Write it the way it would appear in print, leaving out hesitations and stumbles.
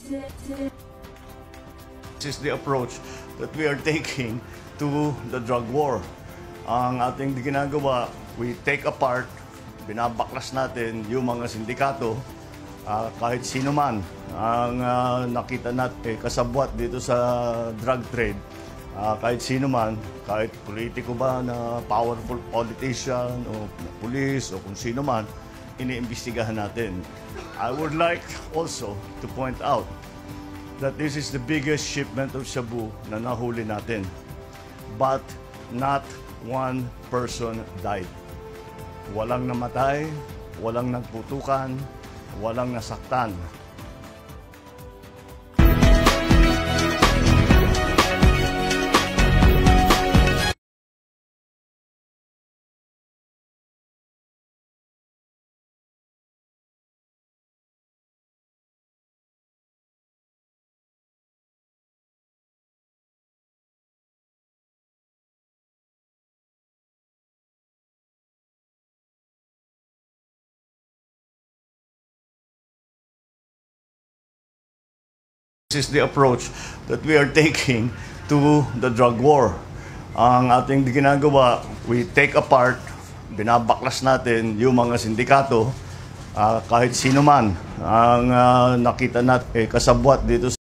This is the approach that we are taking to the drug war. Ang ating ginagawa, we take apart, binabaklas natin yung mga sindikato, kahit sino man ang nakita natin kasabwat dito sa drug trade, kahit sino man, kahit politiko ba na powerful politician o police o kung sino man, iniimbestigahan natin. I would like also to point out that this is the biggest shipment of shabu na nahuli natin. But not one person died. Walang namatay, walang nagputukan, walang nasaktan. This is the approach that we are taking to the drug war. Ang ating ginagawa, we take apart, binabaklas natin yung mga sindikato, kahit sino man ang nakita natin kasabwat dito